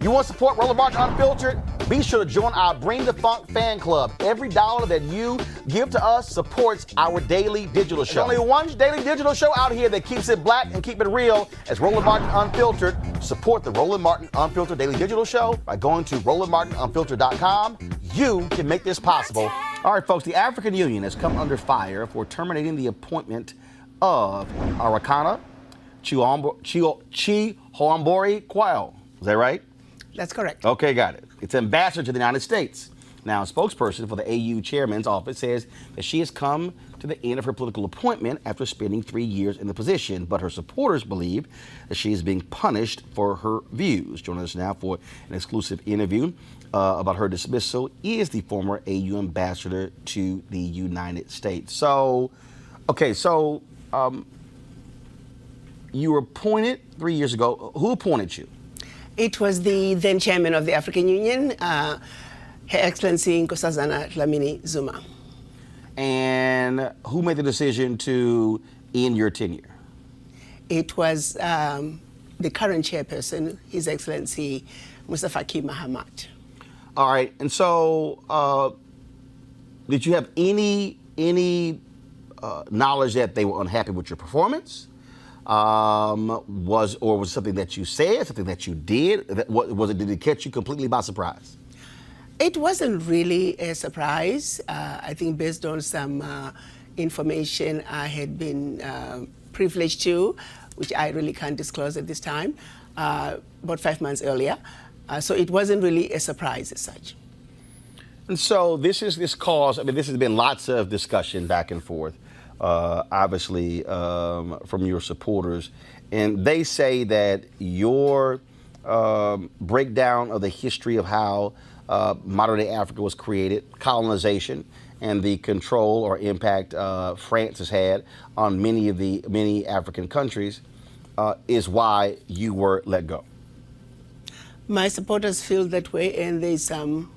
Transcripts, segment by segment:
You want to support Roland Martin Unfiltered? Be sure to join our Bring the Funk fan club. Every dollar that you give to us supports our daily digital show. There's only one daily digital show out here that keeps it black and keep it real. As Roland Martin Unfiltered. Support the Roland Martin Unfiltered daily digital show by going to RolandMartinUnfiltered.com. You can make this possible. All right, folks, the African Union has come under fire for terminating the appointment of Arikana Chihombori Quayle. Is that right? That's correct. Okay, got it. It's ambassador to the United States. Now, a spokesperson for the AU chairman's office says that she has come to the end of her political appointment after spending 3 years in the position, but her supporters believe that she is being punished for her views. Joining us now for an exclusive interview about her dismissal is the former AU ambassador to the United States. So, okay, you were appointed 3 years ago. Who appointed you? It was the then chairman of the African Union, Her Excellency Nkosazana Dlamini Zuma. And who made the decision to end your tenure? It was the current chairperson, His Excellency Mustafa Ki Mahamat. All right, and so did you have any knowledge that they were unhappy with your performance? Was it something that you said, something that you did? Did it catch you completely by surprise? It wasn't really a surprise. I think based on some information I had been privileged to, which I really can't disclose at this time, about 5 months earlier. So it wasn't really a surprise as such. And so this cause, I mean, this has been lots of discussion back and forth, obviously, from your supporters. And they say that your breakdown of the history of how modern-day Africa was created, colonization, and the control or impact France has had on many African countries is why you were let go. My supporters feel that way, and there's some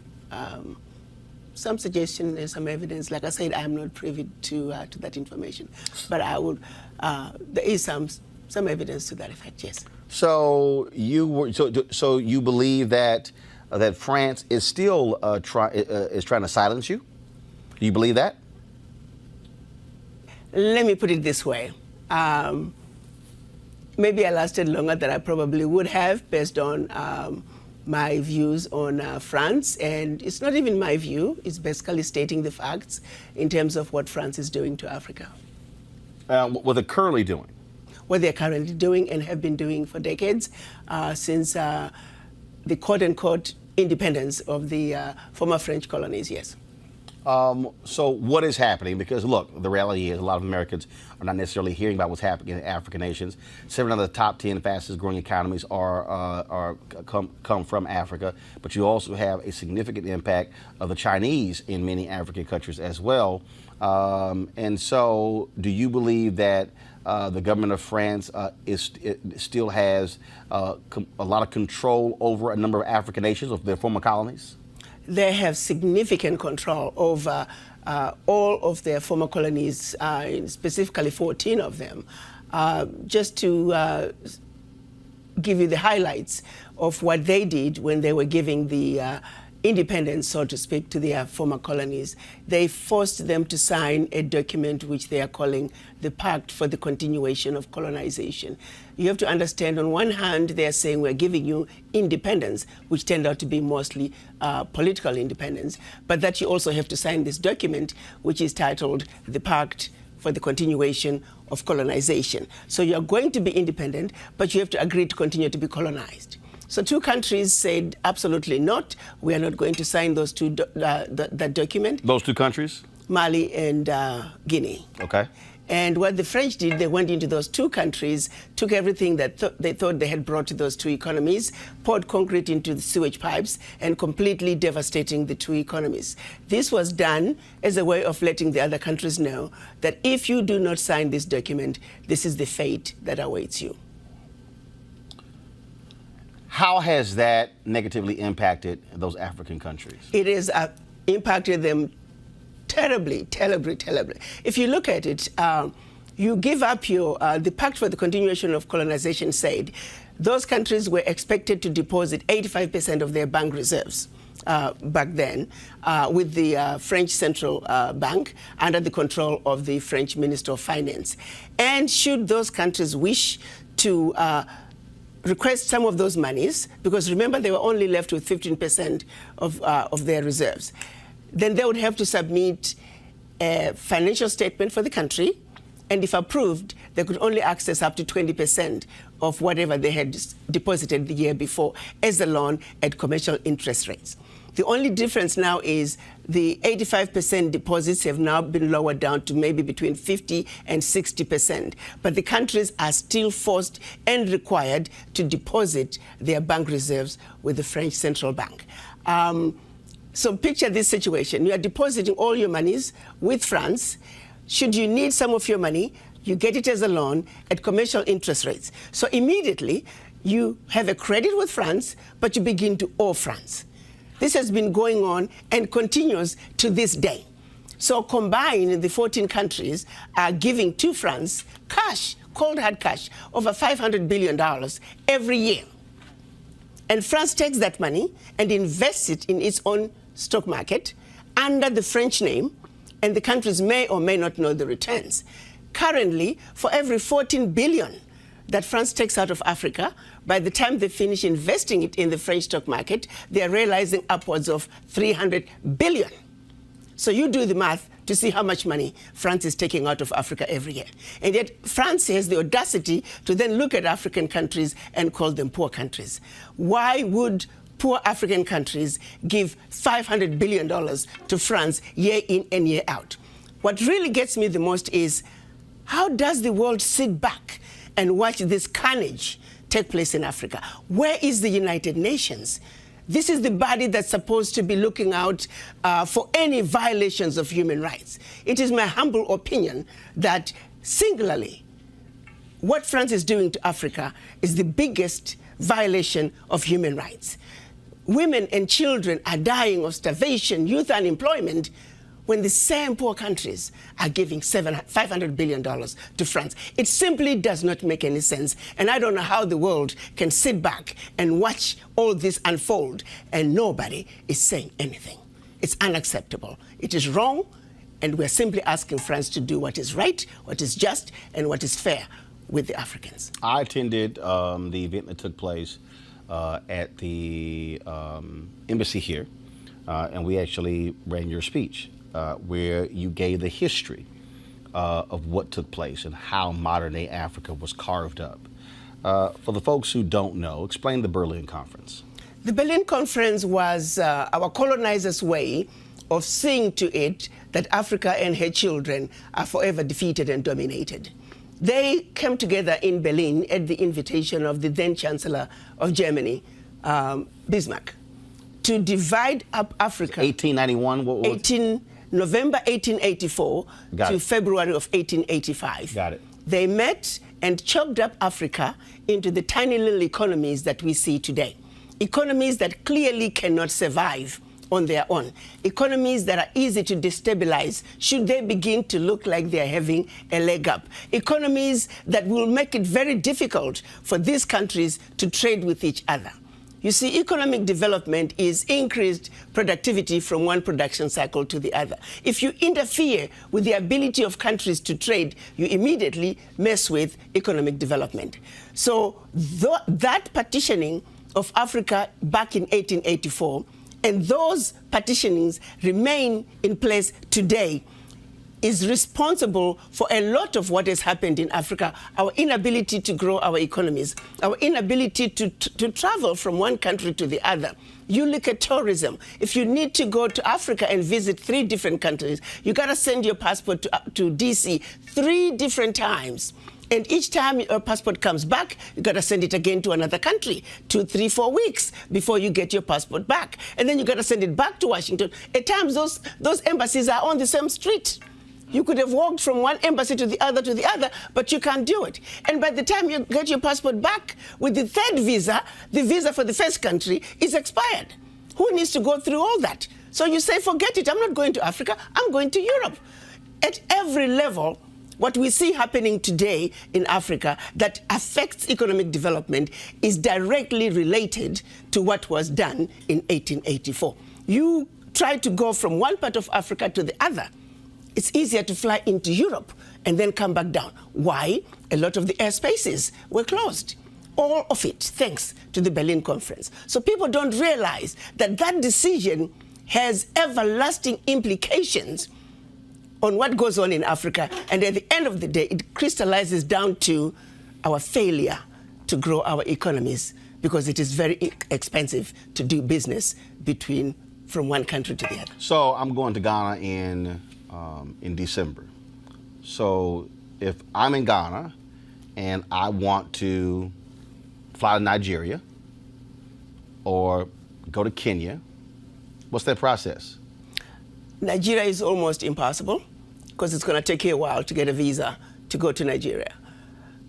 suggestion and some evidence. Like I said, I'm not privy to that information, but I would. There is some evidence to that effect. Yes. So you believe that France is still trying to silence you? Do you believe that? Let me put it this way. Maybe I lasted longer than I probably would have based on my views on France. And it's not even my view. It's basically stating the facts in terms of what France is doing to Africa. What they're currently doing? What they're currently doing and have been doing for decades since the quote-unquote independence of the former French colonies, yes. So what is happening? Because look, the reality is a lot of Americans are not necessarily hearing about what's happening in African nations. 7 of the top 10 fastest growing economies come from Africa, but you also have a significant impact of the Chinese in many African countries as well. And so do you believe that the government of France still has a lot of control over a number of African nations, of their former colonies? They have significant control over all of their former colonies, specifically 14 of them. Just to give you the highlights of what they did when they were giving the independence, so to speak, to their former colonies, they forced them to sign a document which they are calling the Pact for the Continuation of Colonization. You have to understand, on one hand, they are saying we're giving you independence, which turned out to be mostly political independence, but that you also have to sign this document, which is titled the Pact for the Continuation of Colonization. So you're going to be independent, but you have to agree to continue to be colonized. So 2 countries said absolutely not. We are not going to sign those that document. Those 2 countries? Mali and Guinea. Okay. And what the French did, they went into those 2 countries, took everything that they thought they had brought to those 2 economies, poured concrete into the sewage pipes, and completely devastating the 2 economies. This was done as a way of letting the other countries know that if you do not sign this document, this is the fate that awaits you. How has that negatively impacted those African countries? It has impacted them terribly, terribly, terribly. If you look at it, you give up the Pact for the Continuation of Colonization said those countries were expected to deposit 85% of their bank reserves back then with the French Central Bank under the control of the French Minister of Finance. And should those countries wish to request some of those monies, because remember they were only left with 15% of their reserves, then they would have to submit a financial statement for the country, and if approved, they could only access up to 20% of whatever they had deposited the year before as a loan at commercial interest rates. The only difference now is the 85% deposits have now been lowered down to maybe between 50 and 60%. But the countries are still forced and required to deposit their bank reserves with the French Central Bank. So picture this situation. You are depositing all your monies with France. Should you need some of your money, you get it as a loan at commercial interest rates. So immediately, you have a credit with France, but you begin to owe France. This has been going on and continues to this day. So combined, the 14 countries are giving to France cash, cold hard cash, over $500 billion every year. And France takes that money and invests it in its own stock market under the French name, and the countries may or may not know the returns. Currently, for every 14 billion that France takes out of Africa, by the time they finish investing it in the French stock market, they are realizing upwards of 300 billion. So you do the math to see how much money France is taking out of Africa every year. And yet France has the audacity to then look at African countries and call them poor countries. Why would poor African countries give $500 billion to France year in and year out? What really gets me the most is, how does the world sit back and watch this carnage take place in Africa? Where is the United Nations? This is the body that's supposed to be looking out for any violations of human rights. It is my humble opinion that singularly, what France is doing to Africa is the biggest violation of human rights. Women and children are dying of starvation, youth unemployment, when the same poor countries are giving $500 billion to France. It simply does not make any sense. And I don't know how the world can sit back and watch all this unfold and nobody is saying anything. It's unacceptable. It is wrong, and we're simply asking France to do what is right, what is just, and what is fair with the Africans. I attended the event that took place at the embassy here, and we actually ran your speech. Where you gave the history of what took place and how modern-day Africa was carved up. For the folks who don't know, explain the Berlin Conference. The Berlin Conference was our colonizers' way of seeing to it that Africa and her children are forever defeated and dominated. They came together in Berlin at the invitation of the then Chancellor of Germany, Bismarck, to divide up Africa. 1891? What was November 1884 to February of 1885. Got it. They met and chopped up Africa into the tiny little economies that we see today. Economies that clearly cannot survive on their own. Economies that are easy to destabilize should they begin to look like they are having a leg up. Economies that will make it very difficult for these countries to trade with each other. You see, economic development is increased productivity from one production cycle to the other. If you interfere with the ability of countries to trade, you immediately mess with economic development. So that partitioning of Africa back in 1884, and those partitionings remain in place today, is responsible for a lot of what has happened in Africa. Our inability to grow our economies, our inability to travel from one country to the other. You look at tourism. If you need to go to Africa and visit 3 different countries, you got to send your passport to DC 3 different times. And each time your passport comes back, you got to send it again to another country, 2, 3, 4 weeks before you get your passport back. And then you got to send it back to Washington. At times, those embassies are on the same street. You could have walked from one embassy to the other, but you can't do it. And by the time you get your passport back with the 3rd visa, the visa for the first country is expired. Who needs to go through all that? So you say, forget it, I'm not going to Africa, I'm going to Europe. At every level, What we see happening today in Africa that affects economic development is directly related to what was done in 1884. You try to go from one part of Africa to the other. It's easier to fly into Europe and then come back down. Why? A lot of the airspaces were closed. All of it, thanks to the Berlin Conference. So people don't realize that that decision has everlasting implications on what goes on in Africa, and at the end of the day, it crystallizes down to our failure to grow our economies because it is very expensive to do business from one country to the other. So I'm going to Ghana in December. So if I'm in Ghana and I want to fly to Nigeria or go to Kenya, what's that process? Nigeria is almost impossible because it's going to take you a while to get a visa to go to Nigeria.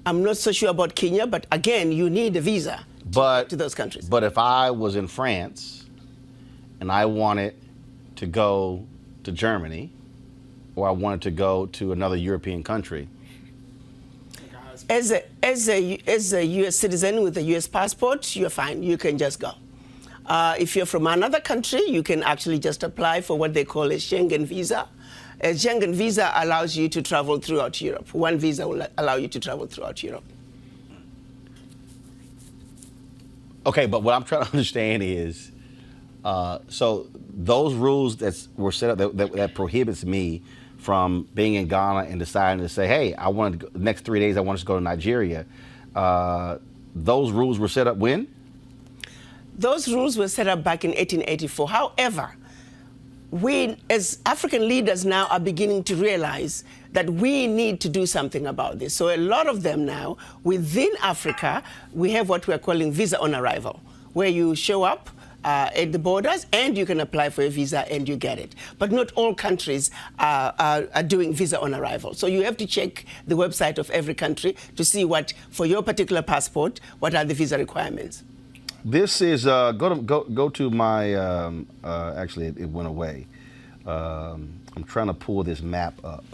I'm not so sure about Kenya, but again, you need a visa to those countries. But if I was in France and I wanted to go to Germany or I wanted to go to another European country, as a U.S. citizen with a U.S. passport, you're fine. You can just go. If you're from another country, you can actually just apply for what they call a Schengen visa. A Schengen visa allows you to travel throughout Europe. One visa will allow you to travel throughout Europe. Okay, but what I'm trying to understand is, so those rules that were set up that prohibits me from being in Ghana and deciding to say, hey, I want to go, the next 3 days I want to go to Nigeria. Those rules were set up when? Those rules were set up back in 1884. However, we as African leaders now are beginning to realize that we need to do something about this. So a lot of them now, within Africa, we have what we're calling visa on arrival, where you show up at the borders and you can apply for a visa and you get it. But not all countries are doing visa on arrival. So you have to check the website of every country to see what, for your particular passport, what are the visa requirements. This is, go to my, actually it went away. I'm trying to pull this map up.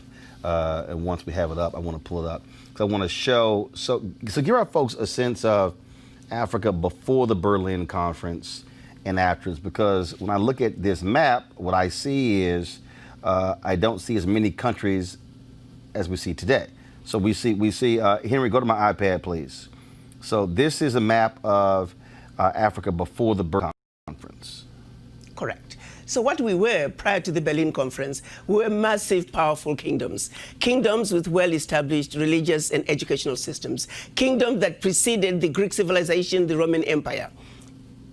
And once we have it up, I want to pull it up. Because I want to show, so give our folks a sense of Africa before the Berlin Conference and afterwards. Because when I look at this map, what I see is, I don't see as many countries as we see today. So we see, Henry, go to my iPad, please. So this is a map of Africa before the Berlin Conference. Correct. So what we were prior to the Berlin Conference, we were massive, powerful kingdoms. Kingdoms with well-established religious and educational systems. Kingdoms that preceded the Greek civilization, the Roman Empire.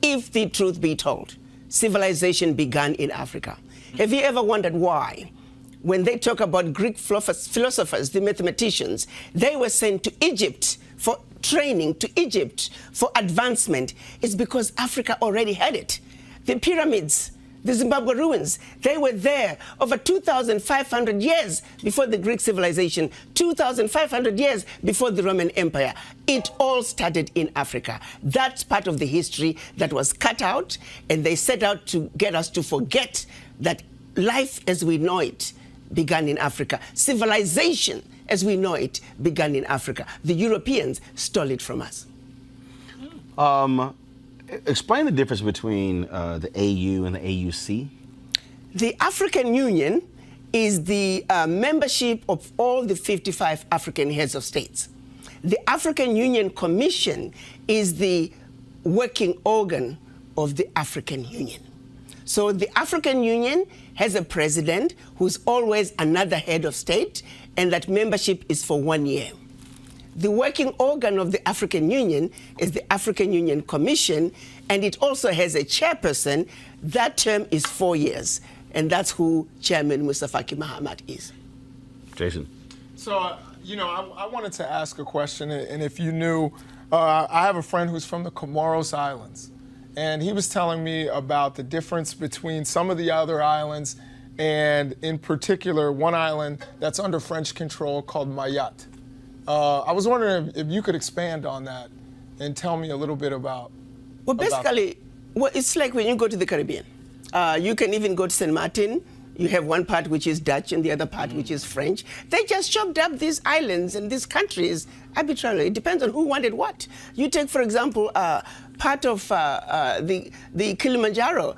If the truth be told, civilization began in Africa. Have you ever wondered why? When they talk about Greek philosophers, the mathematicians, they were sent to Egypt for training, to Egypt for advancement. It's because Africa already had it. The pyramids, the Zimbabwe ruins, they were there over 2,500 years before the Greek civilization, 2,500 years before the Roman Empire. It all started in Africa. That's part of the history that was cut out, and they set out to get us to forget that life as we know it began in Africa. Civilization as we know it began in Africa. The Europeans stole it from us. Explain the difference between the AU and the AUC. The African Union is the membership of all the 55 African heads of states. The African Union Commission is the working organ of the African Union. So the African Union has a president who's always another head of state, and that membership is for 1 year. The working organ of the African Union is the African Union Commission, and it also has a chairperson. That term is 4 years, and that's who Chairman Mustafa Mahamat is. Jason. So, you know, I wanted to ask a question, and if you knew, I have a friend who's from the Comoros Islands, and he was telling me about the difference between some of the other islands, and in particular, one island that's under French control called Mayotte. I was wondering if you could expand on that and tell me a little bit about. Well, basically, it's like when you go to the Caribbean. You can even go to St. Martin. You have one part which is Dutch and the other part which is French. They just chopped up these islands and these countries arbitrarily. It depends on who wanted what. You take, for example, part of the Kilimanjaro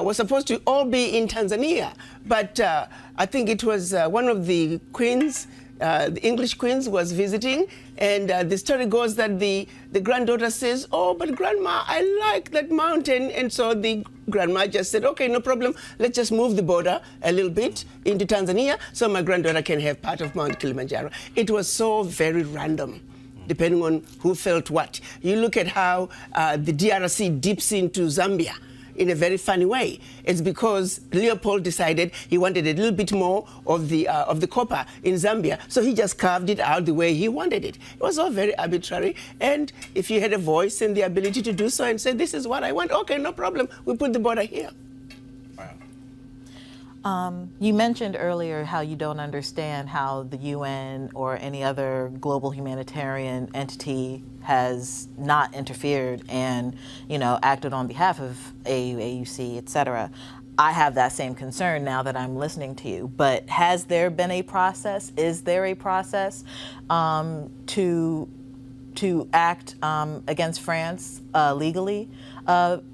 was supposed to all be in Tanzania, but I think it was one of the queens, the English queens was visiting, and the story goes that the granddaughter says, "Oh, but grandma, I like that mountain." And so the grandma just said, "Okay, no problem. Let's just move the border a little bit into Tanzania so my granddaughter can have part of Mount Kilimanjaro." It was so very random, depending on who felt what. You look at how the DRC dips into Zambia in a very funny way. It's because Leopold decided he wanted a little bit more of the copper in Zambia, so he just carved it out the way he wanted it. It was all very arbitrary, and if you had a voice and the ability to do so and say, "This is what I want," okay, no problem, we put the border here. You mentioned earlier how you don't understand how the UN or any other global humanitarian entity has not interfered and, acted on behalf of AU, AUC, et cetera. I have that same concern now that I'm listening to you. But has there been a process? Is there a process to act against France legally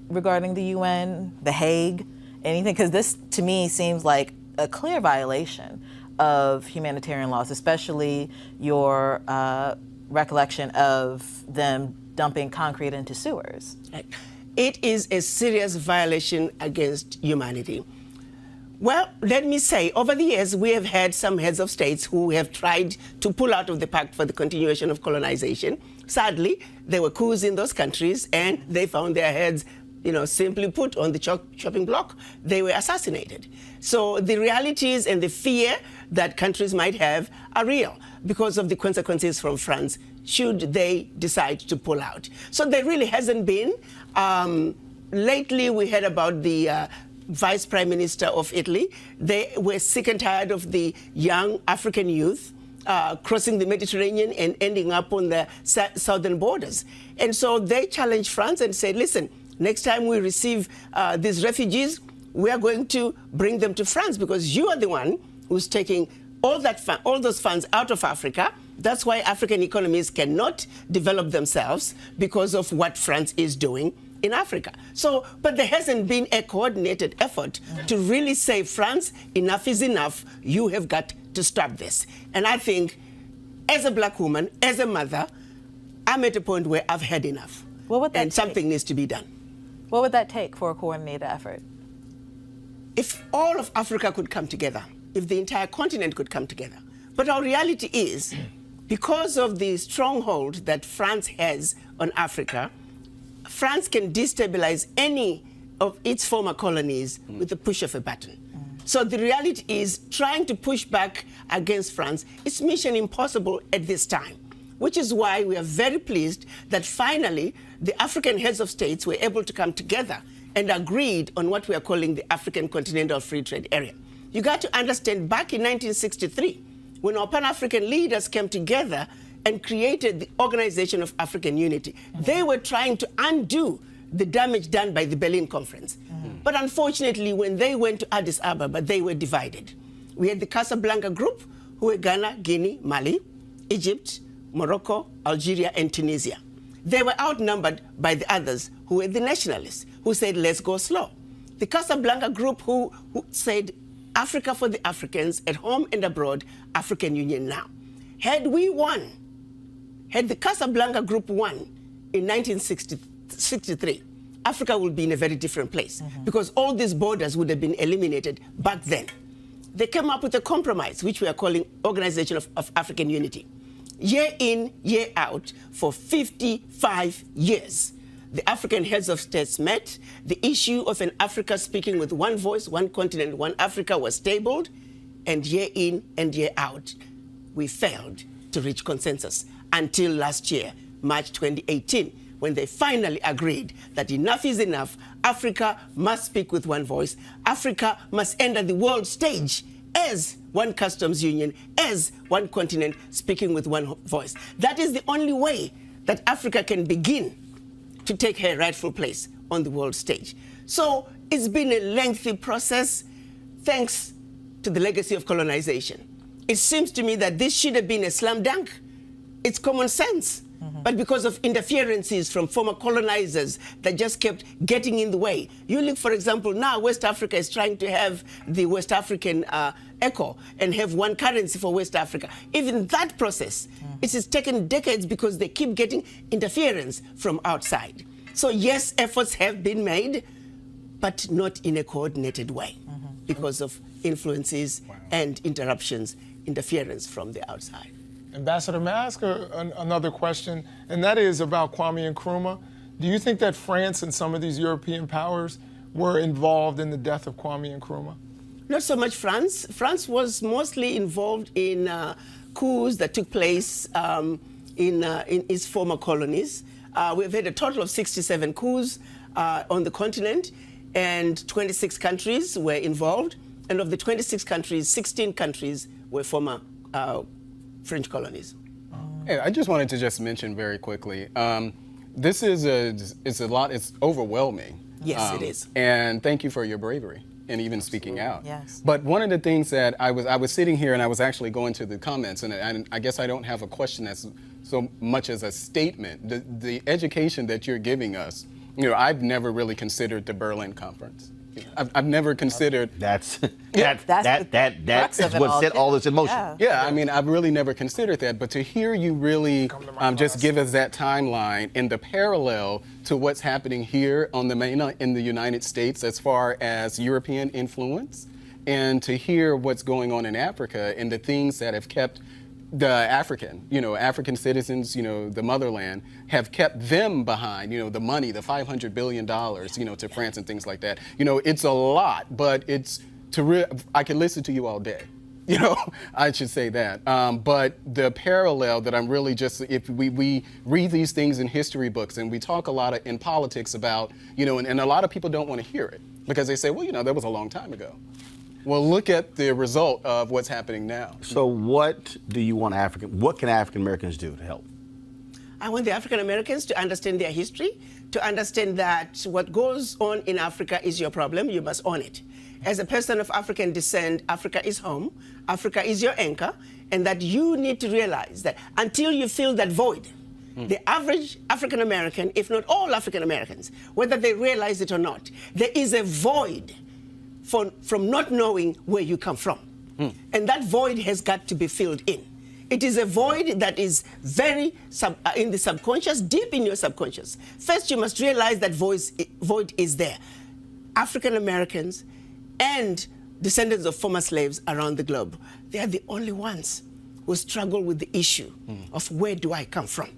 regarding the UN, The Hague? Anything, because this to me seems like a clear violation of humanitarian laws, especially your recollection of them dumping concrete into sewers. It is a serious violation against humanity. Well, let me say, over the years, we have had some heads of states who have tried to pull out of the pact for the continuation of colonization. Sadly, there were coups in those countries, and they found their heads, simply put, on the chopping block. They were assassinated. So the realities and the fear that countries might have are real because of the consequences from France should they decide to pull out. So there really hasn't been. Lately, we heard about the Vice Prime Minister of Italy. They were sick and tired of the young African youth crossing the Mediterranean and ending up on the southern borders. And so they challenged France and said, "Listen, next time we receive these refugees, we are going to bring them to France because you are the one who's taking all those funds out of Africa. That's why African economies cannot develop themselves because of what France is doing in Africa." So, but there hasn't been a coordinated effort to really say, France, enough is enough. You have got to stop this. And I think, as a black woman, as a mother, I'm at a point where I've had enough. What would that take? Something needs to be done. What would that take for a coordinated effort? If all of Africa could come together, if the entire continent could come together. But our reality is, because of the stronghold that France has on Africa, France can destabilize any of its former colonies with the push of a button. So the reality is, trying to push back against France is mission impossible at this time, which is why we are very pleased that finally the African heads of states were able to come together and agreed on what we are calling the African Continental Free Trade Area. You got to understand, back in 1963, when our Pan-African leaders came together and created the Organization of African Unity, they were trying to undo the damage done by the Berlin Conference. But unfortunately, when they went to Addis Ababa, they were divided. We had the Casablanca group, who were Ghana, Guinea, Mali, Egypt, Morocco, Algeria, and Tunisia. They were outnumbered by the others, who were the nationalists, who said, "Let's go slow." The Casablanca group, who said, "Africa for the Africans, at home and abroad, African Union now." Had we won, had the Casablanca group won in 1963, Africa would be in a very different place because all these borders would have been eliminated back then. They came up with a compromise, which we are calling Organization of African Unity. Year in, year out, for 55 years, the African heads of states met. The issue of an Africa speaking with one voice, one continent, one Africa was tabled, and year in and year out, we failed to reach consensus until last year, March 2018, when they finally agreed that enough is enough. Africa must speak with one voice. Africa must enter the world stage as one customs union, as one continent, speaking with one voice. That is the only way that Africa can begin to take her rightful place on the world stage. So it's been a lengthy process. Thanks to the legacy of colonization. It seems to me that this should have been a slam dunk. It's common sense. But because of interferences from former colonizers that just kept getting in the way. You look, for example, now West Africa is trying to have the West African echo and have one currency for West Africa. Even that process, it has taken decades because they keep getting interference from outside. So yes, efforts have been made, but not in a coordinated way because of influences and interruptions, interference from the outside. Ambassador, may I ask another question? And that is about Kwame Nkrumah. Do you think that France and some of these European powers were involved in the death of Kwame Nkrumah? Not so much France. France was mostly involved in coups that took place in its former colonies. We've had a total of 67 coups on the continent, and 26 countries were involved. And of the 26 countries, 16 countries were former French colonies. Hey, I just wanted to just mention very quickly, this is it's overwhelming. Yes, it is. And thank you for your bravery and even speaking out. Yes. But one of the things that I was sitting here and I was actually going to the comments, and I guess I don't have a question that's so much as a statement. The education that you're giving us, I've never really considered the Berlin Conference. I've never considered. That's crux of it what all, set too. all this in motion. Yeah, I mean, I've really never considered that. But to hear you really just give us that timeline and the parallel to what's happening here on in the United States as far as European influence, and to hear what's going on in Africa and the things that have kept the African citizens, the motherland, have kept them behind, the money, the $500 billion, to France and things like that. It's a lot, but I can listen to you all day. I should say that. But the parallel that I'm really if we read these things in history books and we talk a lot in politics about, and a lot of people don't want to hear it because they say, well, that was a long time ago. Well, look at the result of what's happening now. So what do you want what can African Americans do to help? I want the African Americans to understand their history, to understand that what goes on in Africa is your problem, you must own it. As a person of African descent, Africa is home, Africa is your anchor, and that you need to realize that until you fill that void, the average African American, if not all African Americans, whether they realize it or not, there is a void from not knowing where you come from. And that void has got to be filled in. It is a void that is very in the subconscious, deep in your subconscious. First, you must realize that void is there. African Americans and descendants of former slaves around the globe, they are the only ones who struggle with the issue of where do I come from.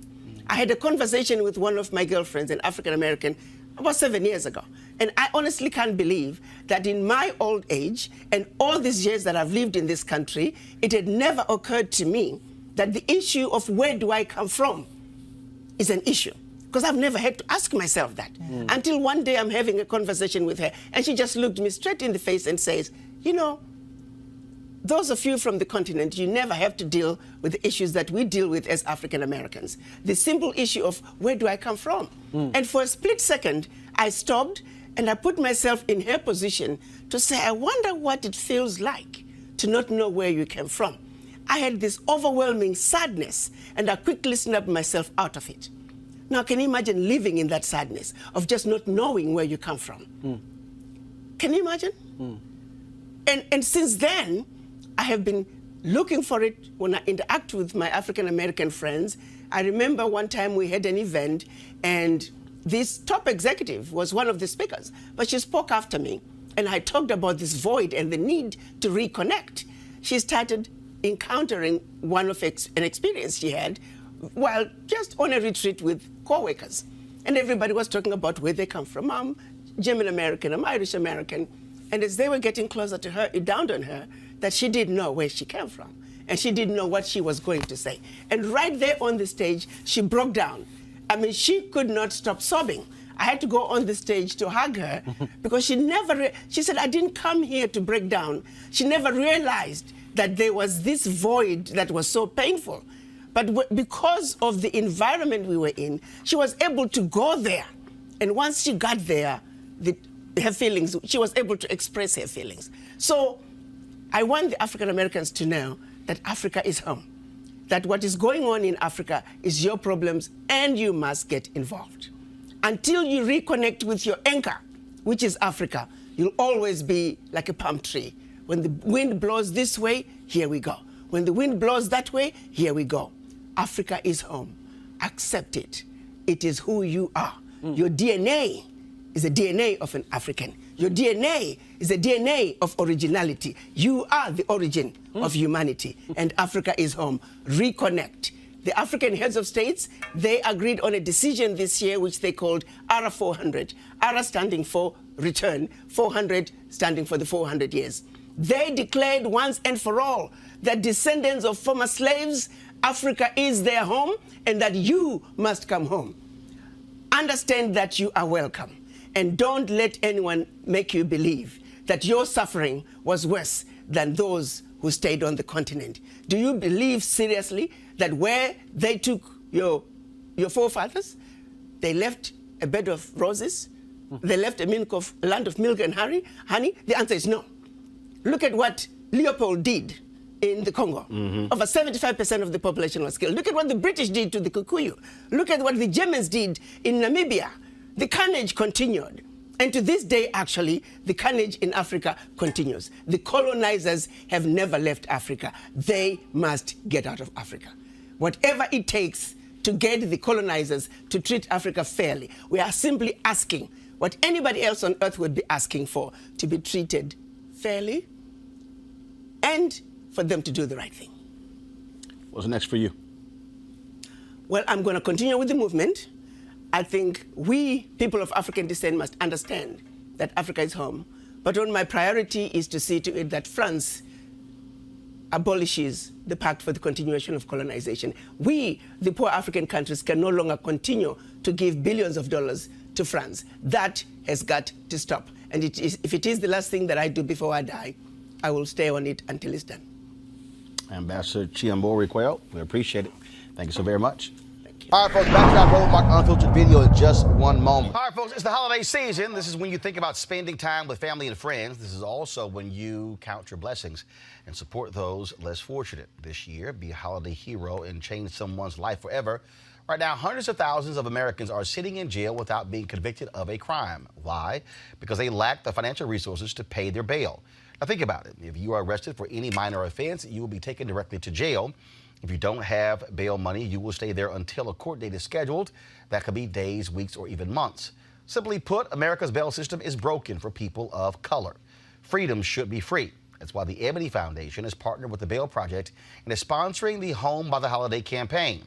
I had a conversation with one of my girlfriends, an African American, about 7 years ago. And I honestly can't believe that in my old age and all these years that I've lived in this country, it had never occurred to me that the issue of where do I come from is an issue. Because I've never had to ask myself that. Until one day I'm having a conversation with her and she just looked me straight in the face and says, those of you from the continent, you never have to deal with the issues that we deal with as African Americans. The simple issue of where do I come from? And for a split second, I stopped and I put myself in her position to say, I wonder what it feels like to not know where you came from. I had this overwhelming sadness and I quickly snapped myself out of it. Now, can you imagine living in that sadness of just not knowing where you come from? Can you imagine? And since then, I have been looking for it when I interact with my African American friends. I remember one time we had an event and this top executive was one of the speakers, but she spoke after me and I talked about this void and the need to reconnect. She started encountering an experience she had while just on a retreat with co-workers. And everybody was talking about where they come from. I'm German American, I'm Irish American. And as they were getting closer to her, it dawned on her that she didn't know where she came from. And she didn't know what she was going to say. And right there on the stage, she broke down. I mean, she could not stop sobbing. I had to go on the stage to hug her because she said, I didn't come here to break down. She never realized that there was this void that was so painful. But because of the environment we were in, she was able to go there. And once she got there, her feelings, she was able to express her feelings. So I want the African Americans to know that Africa is home, that what is going on in Africa is your problems and you must get involved. Until you reconnect with your anchor, which is Africa, you'll always be like a palm tree. When the wind blows this way, here we go. When the wind blows that way, here we go. Africa is home. Accept it. It is who you are. Your DNA is the DNA of an African. Your DNA is the DNA of originality. You are the origin of humanity, and Africa is home. Reconnect. The African heads of states, they agreed on a decision this year which they called ARA 400. ARA standing for return, 400 standing for the 400 years. They declared once and for all that descendants of former slaves, Africa is their home and that you must come home. Understand that you are welcome, and don't let anyone make you believe that your suffering was worse than those who stayed on the continent. Do you believe seriously that where they took your forefathers, they left a bed of roses? They left a land of milk and honey? The answer is no. Look at what Leopold did in the Congo. Over 75% of the population was killed. Look at what the British did to the Kikuyu. Look at what the Germans did in Namibia. The carnage continued. And to this day, actually, the carnage in Africa continues. The colonizers have never left Africa. They must get out of Africa. Whatever it takes to get the colonizers to treat Africa fairly, we are simply asking what anybody else on earth would be asking for, to be treated fairly and for them to do the right thing. What's next for you? Well, I'm going to continue with the movement. I think we, people of African descent, must understand that Africa is home. But on my priority is to see to it that France abolishes the Pact for the Continuation of Colonization. We, the poor African countries, can no longer continue to give billions of dollars to France. That has got to stop. And if it is the last thing that I do before I die, I will stay on it until it's done. Ambassador Chiambori Quayle, we appreciate it. Thank you so very much. Thank you. All right, folks, back to our Roland Martin Unfiltered video in just one moment. All right, folks, it's the holiday season. This is when you think about spending time with family and friends. This is also when you count your blessings and support those less fortunate. This year, be a holiday hero and change someone's life forever. Right now, hundreds of thousands of Americans are sitting in jail without being convicted of a crime. Why? Because they lack the financial resources to pay their bail. Now think about it. If you are arrested for any minor offense, you will be taken directly to jail. If you don't have bail money, you will stay there until a court date is scheduled. That could be days, weeks, or even months. Simply put, America's bail system is broken for people of color. Freedom should be free. That's why the Ebony Foundation has partnered with the Bail Project and is sponsoring the Home by the Holiday campaign.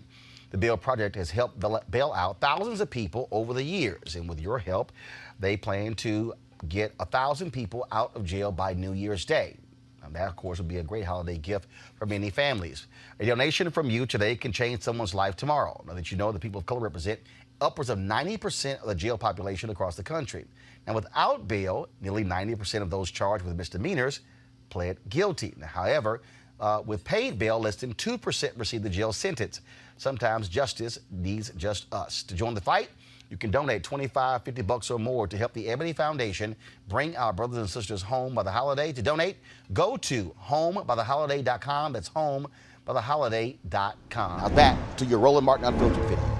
The Bail Project has helped bail out thousands of people over the years, and with your help, they plan to get 1,000 people out of jail by New Year's Day. And that, of course, would be a great holiday gift for many families. A donation from you today can change someone's life tomorrow. Now that you know the people of color represent upwards of 90% of the jail population across the country. Now, without bail, nearly 90% of those charged with misdemeanors pled guilty. Now, however, with paid bail, less than 2% receive the jail sentence. Sometimes justice needs just us. To join the fight, you can donate $25, $50 or more to help the Ebony Foundation bring our brothers and sisters home by the holiday. To donate, go to homebytheholiday.com. That's homebytheholiday.com. Now back to your Roland Martin Unfiltered video.